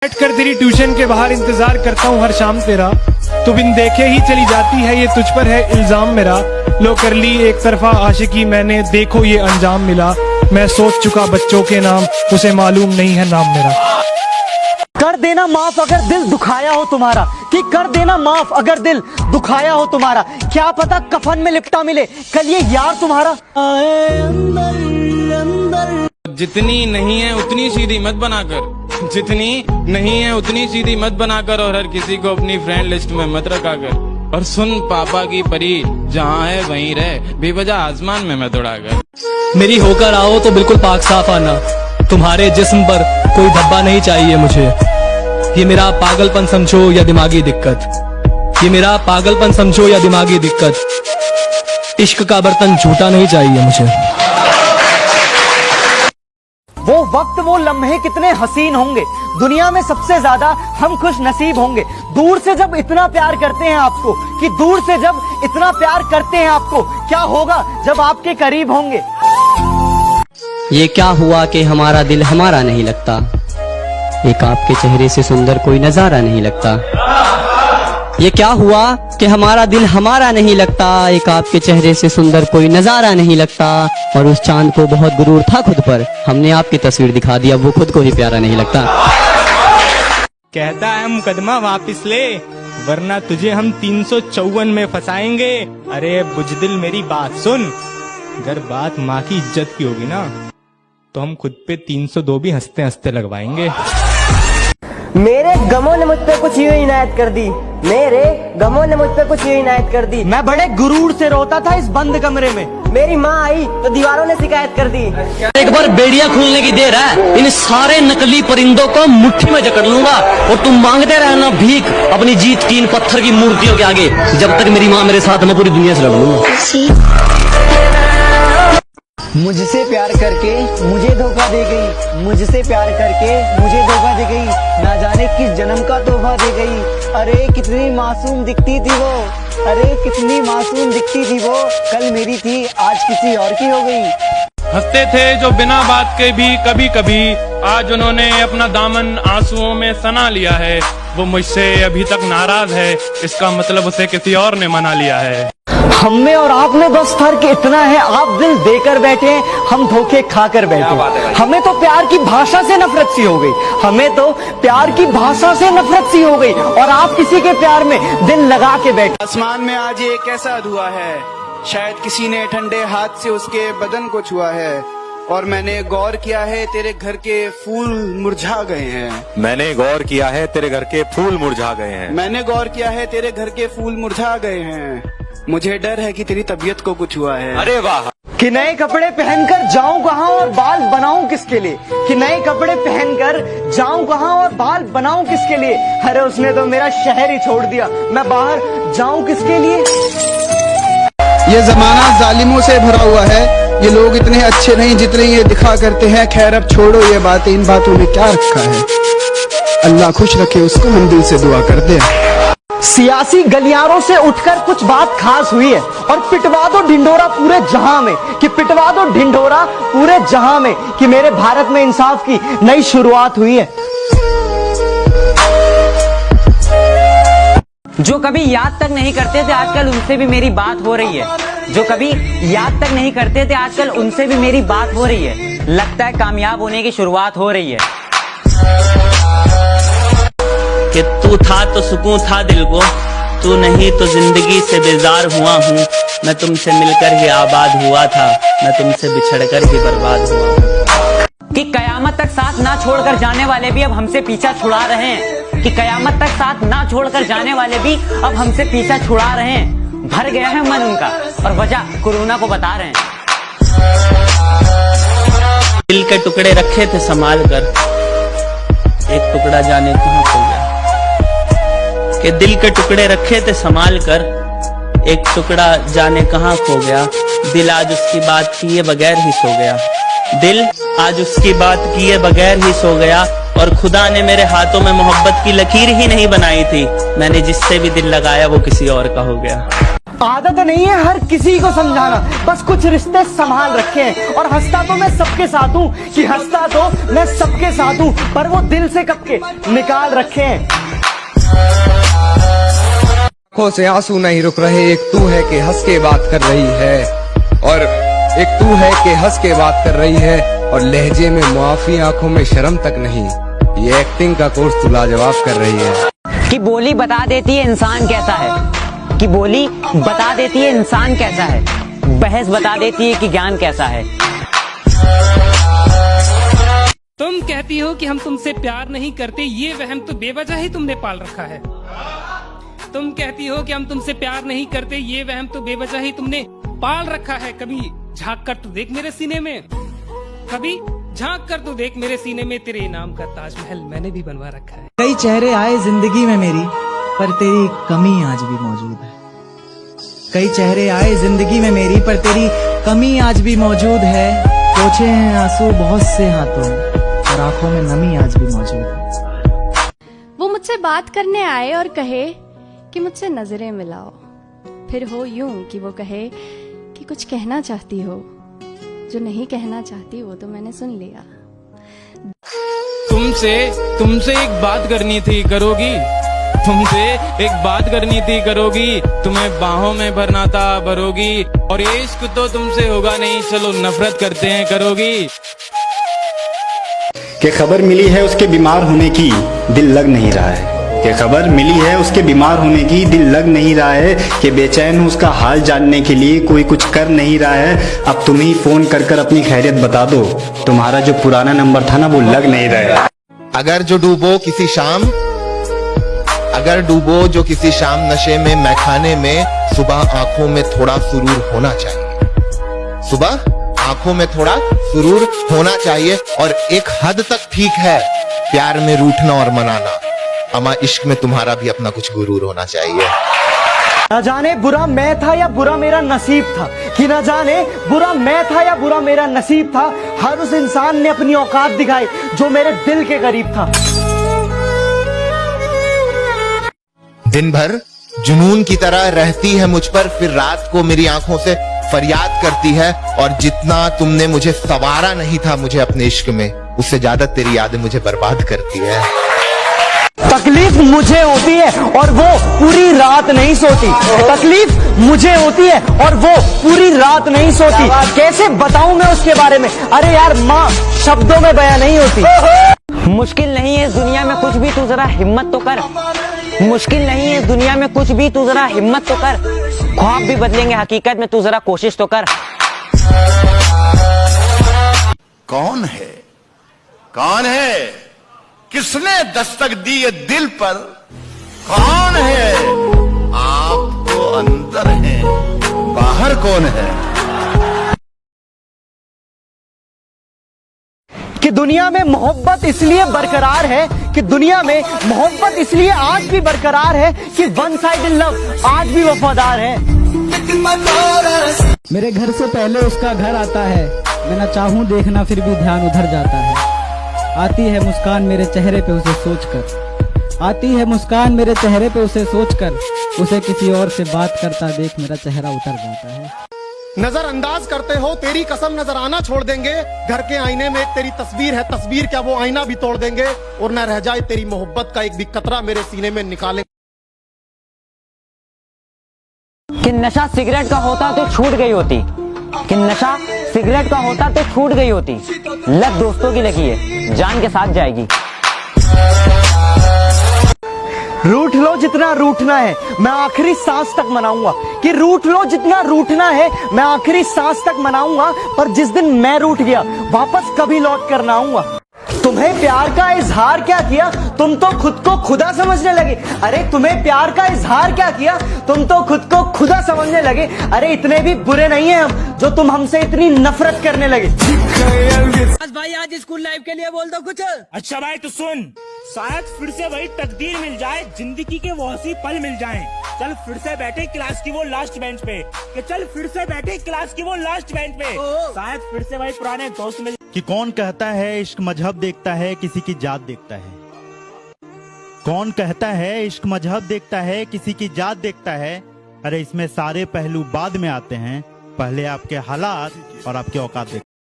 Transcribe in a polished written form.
बैठकर तेरी ट्यूशन के बाहर इंतजार करता हूँ हर शाम तेरा, तू बिन देखे ही चली जाती है, ये तुझ पर है इल्जाम मेरा। लो कर ली एक तरफा आशिकी मैंने, देखो ये अंजाम मिला। मैं सोच चुका बच्चों के नाम, उसे मालूम नहीं है नाम मेरा। कर देना माफ अगर दिल दुखाया हो तुम्हारा, कि कर देना माफ अगर दिल दुखाया हो तुम्हारा। क्या पता कफन में लिपटा मिले कल ये यार तुम्हारा। जितनी नहीं है उतनी सीधी मत बनाकर, जितनी नहीं है उतनी सीधी मत बनाकर, और हर किसी को अपनी फ्रेंड लिस्ट में मत रखा कर। और सुन पापा की परी, जहाँ है वहीं रहे, बेवजह आसमान में मत उड़ाकर। मेरी होकर आओ तो बिल्कुल पाक साफ आना, तुम्हारे जिस्म पर कोई धब्बा नहीं चाहिए मुझे। ये मेरा पागलपन समझो या दिमागी दिक्कत, ये मेरा पागलपन समझो या दिमागी दिक्कत। इश्क का बर्तन झूठा नहीं चाहिए मुझे। वो वक्त वो लम्हे कितने हसीन होंगे, दुनिया में सबसे ज्यादा हम खुश नसीब होंगे। दूर से जब इतना प्यार करते हैं आपको, कि दूर से जब इतना प्यार करते हैं आपको, क्या होगा जब आपके करीब होंगे। ये क्या हुआ कि हमारा दिल हमारा नहीं लगता, एक आपके चेहरे से सुंदर कोई नजारा नहीं लगता। ये क्या हुआ कि हमारा दिल हमारा नहीं लगता, एक आपके चेहरे से सुंदर कोई नजारा नहीं लगता। और उस चांद को बहुत गुरूर था खुद पर, हमने आपकी तस्वीर दिखा दी, अब वो खुद को ही प्यारा नहीं लगता। कहता है मुकदमा वापिस ले, वरना तुझे हम 354 में फंसाएंगे। अरे बुजदिल मेरी बात सुन, अगर बात माँ की इज्जत की होगी ना, तो हम खुद पे 302 भी हंसते हंसते लगवाएंगे। मेरे गमों ने मुझ पे कुछ यूं इनायत कर दी, मेरे गमों ने मुझ पे कुछ यूं इनायत कर दी। मैं बड़े गुरूर से रोता था इस बंद कमरे में, मेरी माँ आई तो दीवारों ने शिकायत कर दी। एक बार बेड़िया खुलने की देर है, इन सारे नकली परिंदों को मुट्ठी में जकड़ लूंगा, और तुम मांगते रहना भीख अपनी जीत की इन पत्थर की मूर्तियों के आगे। जब तक मेरी माँ मेरे साथ, मैं पूरी दुनिया से लड़ लूंगा। मुझसे प्यार करके मुझे धोखा दे गई, मुझसे प्यार करके मुझे धोखा दे गई, ना जाने किस जन्म का तोहफा दे गई। अरे कितनी मासूम दिखती थी वो, अरे कितनी मासूम दिखती थी वो, कल मेरी थी आज किसी और की हो गई। हंसते थे जो बिना बात के भी कभी कभी, आज उन्होंने अपना दामन आंसुओं में सना लिया है। वो मुझसे अभी तक नाराज है, इसका मतलब उसे किसी और ने मना लिया है। हम में और आप में बस फर्क इतना है, आप दिल देकर बैठे हैं, हम धोखे खाकर बैठे। हमें तो प्यार की भाषा से नफरत सी हो गई, हमें तो प्यार की भाषा से नफरत सी हो गई, और आप किसी के प्यार में दिल लगा के बैठे। आसमान में आज ये कैसा धुआं है, शायद किसी ने ठंडे हाथ से उसके बदन को छुआ है। और मैंने गौर किया है तेरे घर के फूल मुरझा गए हैं, मैंने गौर किया है तेरे घर के फूल मुरझा गए हैं, मैंने गौर किया है तेरे घर के फूल मुरझा गए हैं। मुझे डर है कि तेरी तबीयत को कुछ हुआ है। अरे वाह। कि नए कपड़े पहनकर जाऊं कहां और बाल बनाऊं किसके लिए, कि नए कपड़े पहनकर जाऊं कहां और बाल बनाऊं किसके लिए। अरे उसने तो मेरा शहर ही छोड़ दिया, मैं बाहर जाऊं किसके लिए। ये जमाना जालिमों से भरा हुआ है, ये लोग इतने अच्छे नहीं जितने ये दिखा करते हैं। खैर अब छोड़ो ये बातें, इन बातों में क्या रखा है। अल्लाह खुश रखे उसको, हम दिल से दुआ करते हैं। सियासी गलियारों से उठकर कुछ बात खास हुई है, और पिटवा दो ढिंढोरा पूरे जहां में, कि पिटवा दो ढिंढोरा पूरे जहां में, कि मेरे भारत में इंसाफ की नई शुरुआत हुई है। जो कभी याद तक नहीं करते थे आजकल उनसे भी मेरी बात हो रही है, जो कभी याद तक नहीं करते थे आजकल उनसे भी मेरी बात हो रही है। लगता है कामयाब होने की शुरुआत हो रही है। कि तू था तो सुकून था दिल को, तू नहीं तो जिंदगी से बेजार हुआ हूँ। मैं तुमसे मिलकर ही आबाद हुआ था, मैं तुमसे बिछड़कर ही बर्बाद हुआ हूँ। कि कयामत तक साथ ना छोड़कर जाने वाले भी अब हमसे पीछा छुड़ा रहे हैं, कि कयामत तक साथ ना छोड़कर जाने वाले भी अब हमसे पीछा छुड़ा रहे हैं। भर गया है मन उनका, और वजह कोरोना को बता रहे हैं। दिल के टुकड़े रखे थे संभाल कर, एक टुकड़ा जाने कहाँ खो गया। कि दिल के टुकड़े रखे थे संभाल कर, एक टुकड़ा जाने कहाँ खो गया। दिल आज उसकी बात किए बगैर ही सो गया, दिल आज उसकी बात किए बगैर ही सो गया। और खुदा ने मेरे हाथों में मोहब्बत की लकीर ही नहीं बनाई थी, मैंने जिससे भी दिल लगाया वो किसी और का हो गया। आदत नहीं है हर किसी को समझाना, बस कुछ रिश्ते संभाल रखे हैं। और हंसता तो मैं सबके साथ हूँ, कि हंसता तो मैं सबके साथ हूँ, पर वो दिल से कब के निकाल रखे हैं। आंखों से आंसू नहीं रुक रहे, एक तू है कि हंस के बात कर रही है, और एक तू है कि हंस के बात कर रही है, और लहजे में मुआफी, आंखों में शर्म तक नहीं, ये एक्टिंग का कोर्स तू लाजवाब कर रही है। कि बोली बता देती है इंसान कैसा है, कि बोली बता देती है इंसान कैसा है, बहस बता देती है कि ज्ञान कैसा है। तुम कहती हो कि हम तुमसे प्यार नहीं करते, ये वहम तो बेवजह ही तुमने पाल रखा है। तुम कहती हो कि हम तुमसे प्यार नहीं करते, ये वहम तो बेवजह ही तुमने पाल रखा है। कभी झांक कर तो देख मेरे सीने में, कभी झांक कर तो देख मेरे सीने में, तेरे नाम का ताजमहल मैंने भी बनवा रखा है। कई चेहरे आए जिंदगी में मेरी, पर तेरी कमी आज भी मौजूद है। कई चेहरे आए जिंदगी में मेरी, पर तेरी कमी आज भी मौजूद है। पोछे हैं आंसू बहुत से हाथों में, और आंखों में नमी आज भी मौजूद है। वो मुझसे बात करने आए और कहे कि मुझसे नजरें मिलाओ, फिर हो यूं कि वो कहे कि कुछ कहना चाहती हो, जो नहीं कहना चाहती वो तो मैंने सुन लिया। तुमसे एक बात करनी थी, करोगी? तुमसे एक बात करनी थी, करोगी? तुम्हें बाहों में भरना था, भरोगी? और ये इश्क तो तुमसे होगा नहीं, चलो नफरत करते हैं, करोगी? कि खबर मिली है उसके बीमार होने की, दिल लग नहीं रहा है। कि खबर मिली है उसके बीमार होने की, दिल लग नहीं रहा है। कि बेचैन हूँ उसका हाल जानने के लिए, कोई कुछ कर नहीं रहा है। अब तुम ही फोन कर कर अपनी खैरियत बता दो, तुम्हारा जो पुराना नंबर था ना वो लग नहीं रहा है। अगर जो डूबो किसी शाम नशे में मैखाने में, सुबह आंखों में थोड़ा सुरूर होना चाहिए। सुबह आंखों में थोड़ा सुरूर होना चाहिए, और एक हद तक ठीक है प्यार में रूठना और मनाना, अमा इश्क में तुम्हारा भी अपना कुछ गुरूर होना चाहिए। न जाने बुरा मैं था या बुरा मेरा नसीब था, कि न जाने बुरा मैं था या बुरा मेरा नसीब था। हर उस इंसान ने अपनी औकात दिखाई जो मेरे दिल के करीब था। दिन भर जुनून की तरह रहती है मुझ पर, फिर रात को मेरी आंखों से फरियाद करती है, और जितना तुमने मुझे सवारा नहीं था मुझे अपने इश्क में, उससे ज्यादा तेरी यादें मुझे बर्बाद करती है। तकलीफ मुझे होती है और वो पूरी रात नहीं सोती। तकलीफ मुझे होती है और वो पूरी रात नहीं सोती। कैसे बताऊं मैं उसके बारे में? अरे यार माँ शब्दों में बयां नहीं होती। मुश्किल नहीं है इस दुनिया में कुछ भी, तू जरा हिम्मत तो कर। मुश्किल नहीं है इस दुनिया में कुछ भी, तू जरा हिम्मत तो कर। ख्वाब भी बदलेंगे हकीकत में, तू जरा कोशिश तो कर। कौन है किसने दस्तक दी ये दिल पर? कौन है? आप तो अंदर हैं, बाहर कौन है? कि दुनिया में मोहब्बत इसलिए बरकरार है, कि दुनिया में मोहब्बत इसलिए आज भी बरकरार है, कि वन साइडेड लव आज भी वफादार है। मेरे घर से पहले उसका घर आता है, मैं न चाहूं देखना फिर भी ध्यान उधर जाता है। आती है मुस्कान मेरे चेहरे पे उसे सोचकर, आती है मुस्कान मेरे चेहरे पे उसे सोचकर, उसे किसी और से बात करता देख मेरा चेहरा उतर जाता है। नजरअंदाज करते हो, तेरी कसम नजर आना छोड़ देंगे। घर के आईने में एक तेरी तस्वीर है, तस्वीर क्या वो आईना भी तोड़ देंगे, और न रह जाए तेरी मोहब्बत का एक भी कतरा मेरे सीने में निकालेंगे। कि नशा सिगरेट का होता तो छूट गई होती, कि नशा सिगरेट का होता तो छूट गई होती। लत दोस्तों की लगी है, जान के साथ जाएगी। रूठ लो जितना रूठना है, मैं आखिरी सांस तक मनाऊंगा। कि रूठ लो जितना रूठना है, मैं आखिरी सांस तक मनाऊंगा। पर जिस दिन मैं रूठ गया, वापस कभी लौट कर ना आऊंगा। तुम्हें प्यार का इजहार क्या किया, तुम तो खुद को खुदा समझने लगे। अरे तुम्हें प्यार का इजहार क्या किया, तुम तो खुद को खुदा समझने लगे। अरे इतने भी बुरे नहीं हैं हम, जो तुम हमसे इतनी नफरत करने लगे। भाई आज स्कूल लाइफ के लिए बोल दो कुछ। अच्छा भाई तो सुन, शायद फिर से वही तकदीर मिल जाए, जिंदगी के वो हंसी पल मिल जाएं। चल फिर से बैठे क्लास की वो लास्ट बेंच पे, कि चल फिर से बैठे क्लास की वो लास्ट बेंच पे। शायद फिर से वही पुराने दोस्त मिल। कि कौन कहता है इश्क मजहब देखता है, किसी की जात देखता है। कौन कहता है इश्क मजहब देखता है, किसी की जात देखता है। अरे इसमें सारे पहलू बाद में आते हैं, पहले आपके हालात और आपके औकात देखो।